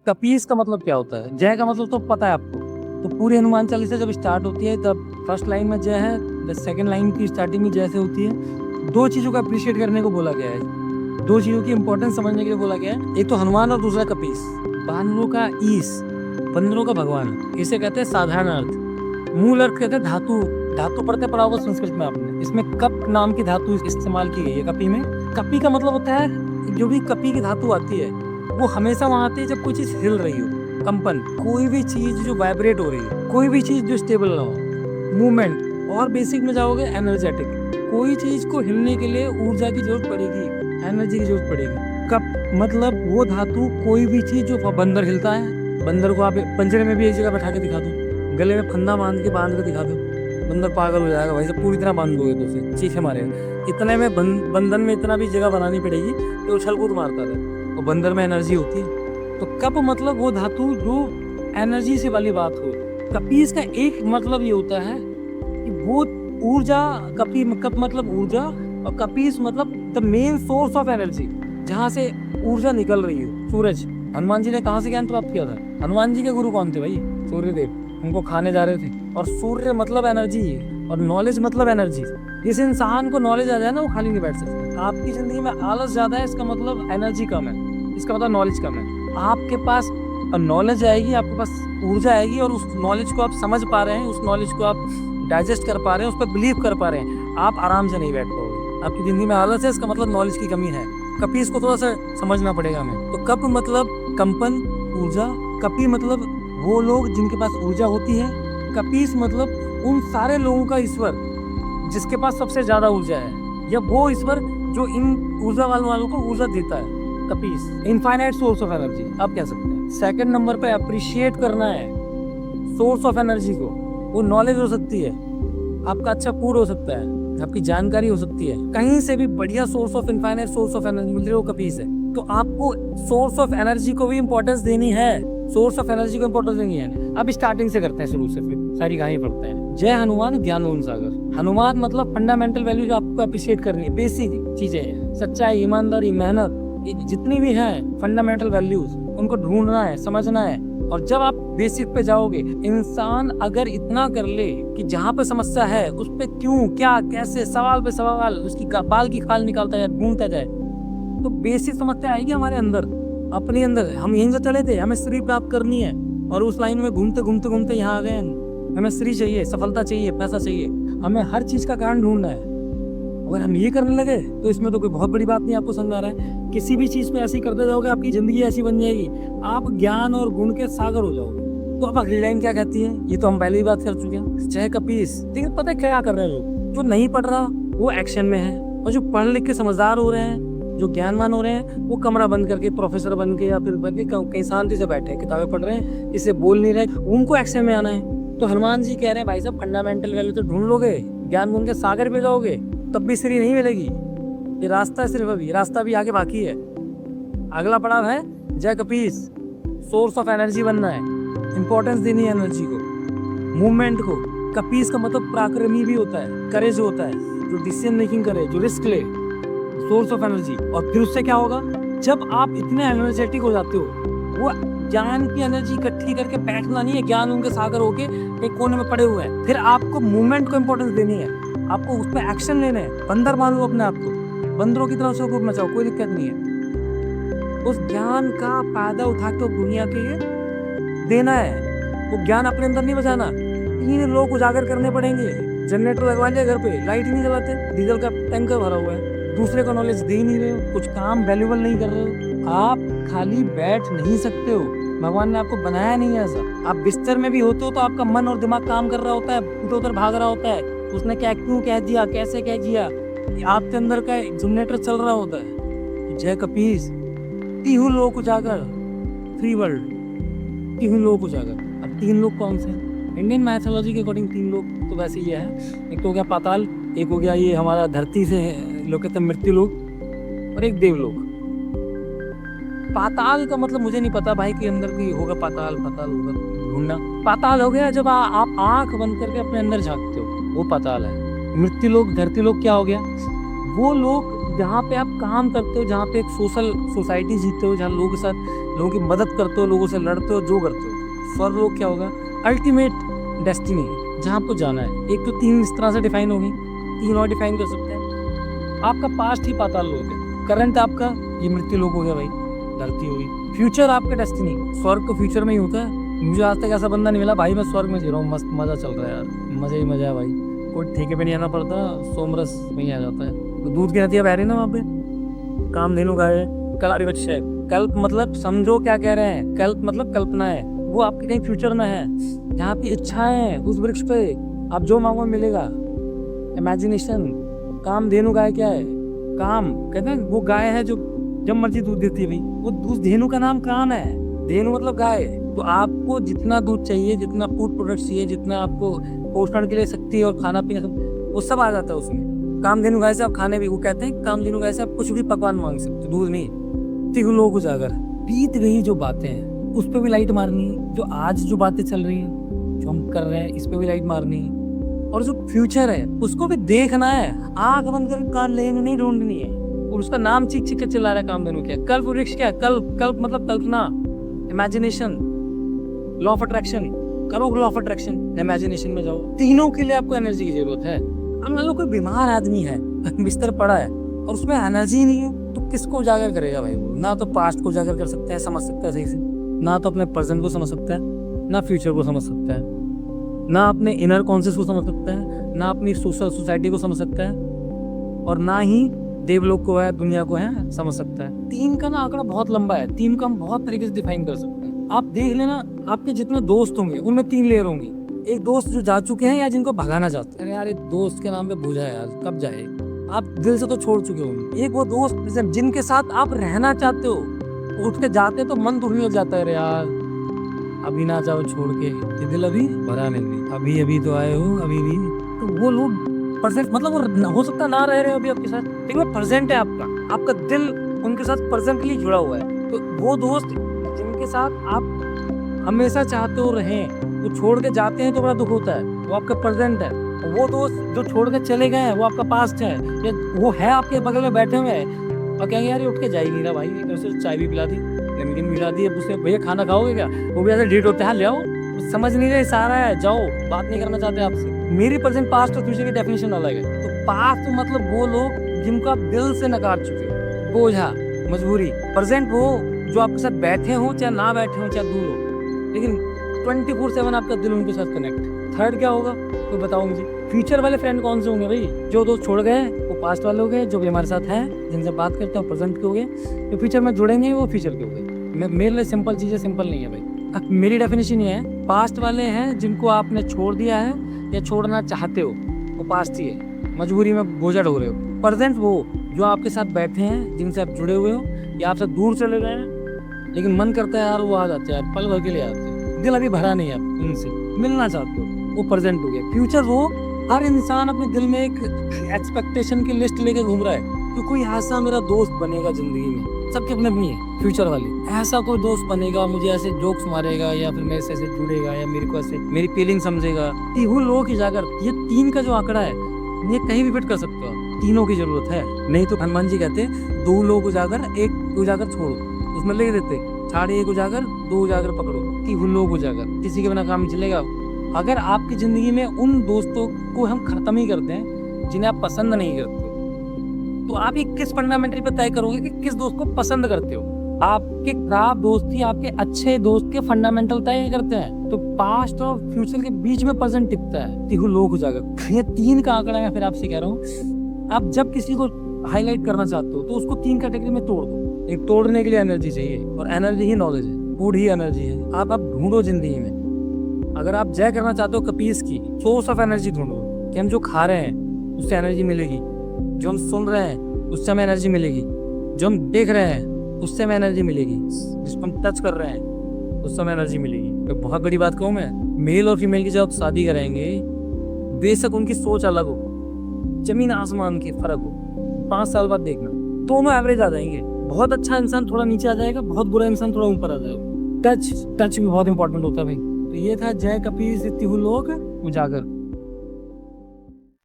कपीस का मतलब क्या होता है? जय का मतलब तो पता है आपको। तो पूरी हनुमान चालीसा जब स्टार्ट होती है तब फर्स्ट लाइन में जय है, सेकंड लाइन की स्टार्टिंग में जय से होती है। दो चीजों को अप्रिशिएट करने को बोला गया है, दो चीजों की इंपॉर्टेंस समझने के लिए बोला गया है। एक तो हनुमान और दूसरा कपीस। बानरों का ईश, बंदरों का भगवान, इसे कहते हैं साधारण अर्थ। मूल अर्थ कहते हैं धातु। धातु पढ़ते पढ़ा होगा संस्कृत में आपने। इसमें कप नाम की धातु इस्तेमाल की गई है कपी में। कपी का मतलब होता है जो भी कपी की धातु आती है वो हमेशा वहां आती है जब कोई चीज हिल रही हो, कंपन, कोई भी चीज जो वाइब्रेट हो रही है, कोई भी चीज जो स्टेबल ना हो, मूवमेंट। और बेसिक में जाओगे एनर्जेटिक, कोई चीज को हिलने के लिए ऊर्जा की जरूरत पड़ेगी, एनर्जी की जरूरत पड़ेगी। कप मतलब वो धातु, कोई भी चीज जो बंदर हिलता है, बंदर को आप पंजरे में भी एक जगह बैठा के दिखा दो, गले में फंदा बांध के दिखा दो, बंदर पागल हो जाएगा भाई साहब। पूरी तरह बांध दोगे तो उसे चीखे मारेगा। इतने में बंधन में इतना भी जगह बनानी पड़ेगी कि उछल कूद मारता रहे, और बंदर में एनर्जी होती है। तो कप मतलब वो धातु जो एनर्जी से वाली बात हो। कपीस का एक मतलब ये होता है कि वो ऊर्जा, कप मतलब ऊर्जा, और कपीस मतलब the main source of energy, जहाँ से ऊर्जा निकल रही हो। सूरज, हनुमान जी ने कहाँ से ज्ञान प्राप्त किया था? हनुमान जी के गुरु कौन थे भाई? सूर्यदेव। उनको खाने जा रहे थे, और सूर्य मतलब एनर्जी, और नॉलेज मतलब एनर्जी। जिस इंसान को नॉलेज आ जाए ना वो खाली नहीं बैठ सकता। आपकी जिंदगी में आलस ज्यादा है, इसका मतलब एनर्जी कम है, इसका मतलब नॉलेज कम है। आपके पास नॉलेज आएगी, आपके पास ऊर्जा आएगी, और उस नॉलेज को आप समझ पा रहे हैं, उस नॉलेज को आप डाइजेस्ट कर पा रहे हैं, उस पर बिलीव कर पा रहे हैं, आप आराम से नहीं बैठ पाओगे। आपकी जिंदगी में आलस है, इसका मतलब नॉलेज की कमी है। कपीस को थोड़ा सा समझना पड़ेगा हमें। तो कप मतलब कंपन, ऊर्जा। कपी मतलब वो लोग जिनके पास ऊर्जा होती है। कपीस मतलब उन सारे लोगों का ईश्वर जिसके पास सबसे ज्यादा ऊर्जा है, या वो ईश्वर जो इन ऊर्जा वालों को ऊर्जा देता है। कपीस इनफाइनाइट सोर्स ऑफ एनर्जी आप कह सकते हैं। सेकंड नंबर पे अप्रिशिएट करना है सोर्स ऑफ एनर्जी को। वो नॉलेज हो सकती है, आपका अच्छा फूड हो सकता है, आपकी जानकारी हो सकती है, कहीं से भी बढ़िया source of infinite source of energy मिल रही है, वो कपीस है। तो आपको सोर्स ऑफ एनर्जी को भी इंपॉर्टेंस देनी है, सोर्स ऑफ एनर्जी को इंपॉर्टेंस देनी है। अब स्टार्टिंग से करते हैं, शुरू से फिर सारी कहानी पढ़ते हैं। जय हनुमान ज्ञान गुण सागर। हनुमान मतलब फंडामेंटल वैल्यू जो आपको अप्रिशिएट करनी है, बेसिक चीजें, सच्चाई, ईमानदारी, मेहनत, जितनी भी हैं फंडामेंटल वैल्यूज, उनको ढूंढना है, समझना है। और जब आप बेसिक पे जाओगे, इंसान अगर इतना कर ले कि जहाँ पे समस्या है उस पे क्यों, क्या, कैसे, सवाल पे सवाल, उसकी बाल की खाल निकालता जाए, ढूंढता जाए, तो बेसिक समस्या आएगी हमारे अंदर, अपने अंदर। हम यहीं से चले थे, हमें श्री प्राप्त करनी है, और उस लाइन में घूमते घूमते घूमते यहाँ आ गए। हमें श्री चाहिए, सफलता चाहिए, पैसा चाहिए, हमें हर चीज का कारण ढूंढना है। अगर हम ये करने लगे तो इसमें तो कोई बहुत बड़ी बात नहीं, आपको समझ आ रहा है। किसी भी चीज पे ऐसी करते जाओगे, आपकी जिंदगी ऐसी बन जाएगी, आप ज्ञान और गुण के सागर हो जाओगे। तो अब अगली लाइन क्या कहती है, ये तो हम पहले ही बात कर चुके हैं। जय कपीस। लेकिन पता है क्या कर रहे हैं लोग? जो नहीं पढ़ रहा वो एक्शन में है, और जो पढ़ लिख के समझदार हो रहे हैं, जो ज्ञानवान हो रहे हैं, वो कमरा बंद करके प्रोफेसर बन के या फिर बन के कहीं शांति से बैठे हैं, किताबें पढ़ रहे हैं, इससे बोल नहीं रहे, उनको एक्शन में आना है। तो हनुमान जी कह रहे हैं भाई साहब फंडामेंटल वैल्यू तो ढूंढ लोगे, ज्ञान गुण के सागर पे जाओगे, तब भी श्री नहीं मिलेगी। ये रास्ता है, सिर्फ अभी रास्ता भी आगे बाकी है। अगला पड़ाव है जय कपीस। सोर्स ऑफ एनर्जी बनना है, इंपॉर्टेंस देनी है एनर्जी को, मूवमेंट को। कपीस का मतलब पराक्रमी भी होता है, करेज होता है, जो डिसीजन मेकिंग करे, जो रिस्क ले, सोर्स ऑफ एनर्जी। और फिर उससे क्या होगा, जब आप इतने एनर्जेटिक हो जाते हो, वो ज्ञान की एनर्जी इकट्ठी करके बैठना नहीं है, ज्ञान उनके सागर होके एक कोने में पड़े हुए हैं। फिर आपको मूवमेंट को इंपॉर्टेंस देनी है, आपको उस पर एक्शन लेने हैं। बंदर मान लो अपने आप को, बंदरों की तरफ से खूब मचाओ, कोई दिक्कत नहीं है। उस ज्ञान का फायदा उठा के दुनिया के लिए देना है। वो ज्ञान अपने अंदर नहीं बचाना। 3 लोग उजागर करने पड़ेंगे। जनरेटर लगवा लिया घर पे, लाइट ही नहीं जलाते, डीजल का टैंकर भरा हुआ है, दूसरे को नॉलेज दे ही नहीं रहे हो, कुछ काम वैल्यूबल नहीं कर रहे हो। आप खाली बैठ नहीं सकते हो, भगवान ने आपको बनाया नहीं है ऐसा। आप बिस्तर में भी होते हो तो आपका मन और दिमाग काम कर रहा होता है, इधर उधर भाग रहा होता है, उसने क्या क्यों कह दिया, कैसे कह दिया, आपके अंदर का जनरेटर चल रहा होता है। जय कपीस। 3 लोग उजागर, 3 वर्ल्ड, 3 लोग उजागर। अब 3 लोग कौन से? इंडियन मैथोलॉजी के अकॉर्डिंग 3 लोग तो वैसे ही है। एक तो हो गया पाताल, एक हो गया ये हमारा धरती से लोग कहते हैं मृत्यु लोग, और एक देवलोक। पाताल का मतलब मुझे नहीं पता भाई के अंदर भी होगा, पाताल होगा ढूंढना। पाताल हो गया जब आप आंख बंद करके अपने अंदर झांकते हो, वो पाताल है। मृत्यु लोग, धरती लोग क्या हो गया? वो लोग जहाँ पे आप काम करते हो, जहाँ पे एक सोशल सोसाइटी जीते हो, जहाँ लोगों के साथ लोगों की मदद करते हो, लोगों से लड़ते हो, जो करते हो। स्वर्ग लोक क्या होगा? अल्टीमेट डेस्टिनी है जहाँ आपको जाना है। एक तो 3 इस तरह से डिफाइन होगी, 3 और डिफाइन कर सकते हैं। आपका पास्ट ही पाताल लोक है, करंट आपका ये मृत्यु लोक हो गया भाई, धरती हुई। फ्यूचर आपका डेस्टिनी, स्वर्ग तो फ्यूचर में ही होता है। मुझे आज तक ऐसा बंदा नहीं मिला भाई मैं स्वर्ग में जी रहा हूँ, मस्त मजा चल रहा है यार, मजा ही मजा है भाई, कोई ठेके पे नहीं आना पड़ता, सोमरस में ही आ जाता है। तो दूध की नदियाँ बह रही ना वहाँ पे, कामधेनु गाय, कलारी वृक्ष है। कल्प मतलब समझो क्या कह रहे हैं, कल्प मतलब कल्पना है, वो आपके कहीं फ्यूचर में है, जहाँ आपकी इच्छाएं है उस वृक्ष पे आप जो मांगो मिलेगा। इमेजिनेशन। कामधेनु गाय क्या है? काम कहते हैं वो गाय है जो जब मर्जी दूध देती है भाई, वो दूध, धेनु का नाम काम है, धेनु मतलब गाय। तो आपको जितना दूध चाहिए, जितना फूड प्रोडक्ट चाहिए, जितना आपको पोषण के लिए शक्ति और खाना पीना वो सब आ जाता है उसमें। कामधेनु गाय से आप खाने भी, वो कहते हैं कामधेनु गाय से आप कुछ भी पकवान मांग सकते, दूध नहीं। तिहु लोक उजागर, बीत गई जो बातें हैं उस पर भी लाइट मारनी, जो आज जो बातें चल रही हैं जो हम कर रहे हैं इस पे भी लाइट मारनी, और जो फ्यूचर है उसको भी देखना है। आंख बंद कर कान लेंगे नहीं ढूंढनी है। और उसका नाम चीख चीख के चिल्ला रहा है कामधेनु क्या? कल्प वृक्ष क्या? कल्प मतलब कल्पना, इमेजिनेशन, लॉ ऑफ अट्रैक्शन। करो लॉ ऑफ अट्रैक्शन, इमेजिनेशन में जाओ। तीनों के लिए आपको एनर्जी की जरूरत है। अब मान लो कोई बीमार आदमी है, बिस्तर पड़ा है और उसमें एनर्जी नहीं है, तो किसको उजागर करेगा भाई वो? ना तो पास्ट को उजागर कर सकता है, समझ सकता है सही से, ना तो अपने प्रेजेंट को समझ सकता है, ना फ्यूचर को समझ सकता है, ना अपने इनर कॉन्शियस को समझ सकता है, ना अपनी सोशल सोसाइटी को समझ सकता है, और ना ही देवलोक को है, दुनिया को है समझ सकता है। 3 का ना आंकड़ा बहुत लंबा है, 3 का हम बहुत तरीके से डिफाइन कर सकते हैं। आप देख लेना, आपके जितने दोस्त होंगे उनमें 3 लेयर होंगी। एक दोस्त जो जा चुके हैं या जिनको भगाना चाहते हैं, अरे यार एक दोस्त के नाम पे भूजा है यार, कब जाए, आप दिल से तो छोड़ चुके होंगे। एक वो दोस्त जिनके साथ आप रहना चाहते हो, उठ के जाते तो मन दुखने लग जाता है, अरे यार अभी ना जाओ छोड़ के, ये दिल अभी भरा नहीं, अभी अभी तो आए हो अभी भी। तो वो लोग प्रेजेंट, मतलब वो हो सकता ना रह रहे हो अभी आपके साथ, लेकिन वो प्रेजेंट है आपका दिल उनके साथ प्रेजेंटली जुड़ा हुआ है। तो वो दोस्त जिनके साथ आप हमेशा चाहते हो रहें, वो छोड़ के जाते हैं तो बड़ा दुख होता है, वो आपका प्रेजेंट है। वो दोस्त जो छोड़ के चले गए हैं वो आपका पास्ट है, या वो है आपके बगल में बैठे हुए हैं और कहेंगे यार ये उठ के जा ही नहीं रहा भाई, उसे चाय भी पिला दी, नमकीन पिला दी, अब उससे भैया खाना खाओगे क्या, वो भी ऐसे डीट होते हैं, ले आओ, समझ नहीं रहे, सारा है, जाओ, बात नहीं करना चाहते आपसे। मेरी प्रेजेंट, पास्ट और फ्यूचर की डेफिनेशन अलग है। तो पास्ट मतलब वो लोग जिनको आप दिल से नकार चुके हो, बोझा, मजबूरी। प्रेजेंट वो जो आपके साथ बैठे हो, चाहे ना बैठे हो, चाहे दूर हो, लेकिन 24/7 आपका दिल उनके साथ कनेक्ट। थर्ड क्या होगा तो बताओ मुझे। फ्यूचर वाले फ्रेंड कौन से होंगे भाई? जो दोस्त छोड़ गए वो पास्ट वाले हो गए, जो भी हमारे साथ हैं जिनसे बात करते हैं प्रेजेंट के हो गए, जो फ्यूचर में जुड़ेंगे वो फ्यूचर के हो गए। मेरे लिए सिंपल चीज़ें सिंपल नहीं है भाई। मेरी डेफिनेशन ये है, पास्ट वाले हैं जिनको आपने छोड़ दिया है या छोड़ना चाहते हो, वो पास्ट ही है, मजबूरी में बोझा ढो रहे हो। प्रेजेंट वो जो आपके साथ बैठे हैं, जिनसे आप जुड़े हुए हो, या आपसे दूर चले गए हैं लेकिन मन करता है यार वो आ जाते हैं, पल भर के लिए आते हैं, दिल अभी भरा नहीं है उनसे, मिलना चाहते हो, वो प्रेजेंट हो गया। फ्यूचर वो हर इंसान अपने दिल में एक एक्सपेक्टेशन की लिस्ट लेके घूम रहा है कि कोई ऐसा मेरा दोस्त बनेगा जिंदगी में। सबके अपने अपनी है फ्यूचर वाली, ऐसा कोई दोस्त बनेगा, मुझे ऐसे जोक्स मारेगा, या फिर मेरे से ऐसे जुड़ेगा, या मेरे को ऐसे मेरी फीलिंग समझेगा। तिहु लोक उजागर, ये 3 का जो आंकड़ा है ये कहीं भी फिट कर सकते हो, तीनों की जरूरत है। नहीं तो हनुमान जी कहते 2 लोक उजागर 1 उजागर छोड़ो, उसमें लिख देते 1.5 उजागर 2 उजागर पकड़ो, तिहु लोक उजागर। किसी के बिना काम नहीं चलेगा। अगर आपकी जिंदगी में उन दोस्तों को हम खत्म ही करते हैं जिन्हें आप पसंद नहीं करते, तो आप ये किस फंडामेंटल पे तय करोगे कि किस दोस्त को पसंद करते हो? आपके खराब दोस्त ही आपके अच्छे दोस्त के फंडामेंटल तय करते हैं। तो पास्ट और फ्यूचर के बीच में प्रेजेंट टिकता है, तिहु लोक उजागर। ये 3 का आंकड़ा है। फिर आपसे कह रहा हूँ, आप जब किसी को हाईलाइट करना चाहते हो तो उसको 3 कैटेगरी में तोड़ दो। एक, तोड़ने के लिए एनर्जी चाहिए, और एनर्जी ही नॉलेज है, फूड ही एनर्जी है। आप ढूंढो जिंदगी में। अगर आप जय करना चाहते हो कपीस की, सोर्स ऑफ एनर्जी ढूंढो कि हम जो खा रहे हैं उससे एनर्जी मिलेगी, जो हम सुन रहे हैं उससे हमें एनर्जी मिलेगी, जो हम देख रहे हैं उससे हमें एनर्जी मिलेगी, जिसको हम टच कर रहे हैं उससे हमें एनर्जी मिलेगी। तो बहुत बड़ी बात कहूँ मैं, मेल और फीमेल की जब शादी करेंगे, बेशक उनकी सोच अलग हो, जमीन आसमान की फर्क हो, 5 साल बाद देखना दोनों एवरेज आ जाएंगे। बहुत अच्छा इंसान थोड़ा नीचे आ जाएगा, बहुत बुरा इंसान थोड़ा ऊपर आ जाएगा। टच भी बहुत इंपॉर्टेंट होता है भाई। तो ये था जय कपीस तिहु लोक उजागर।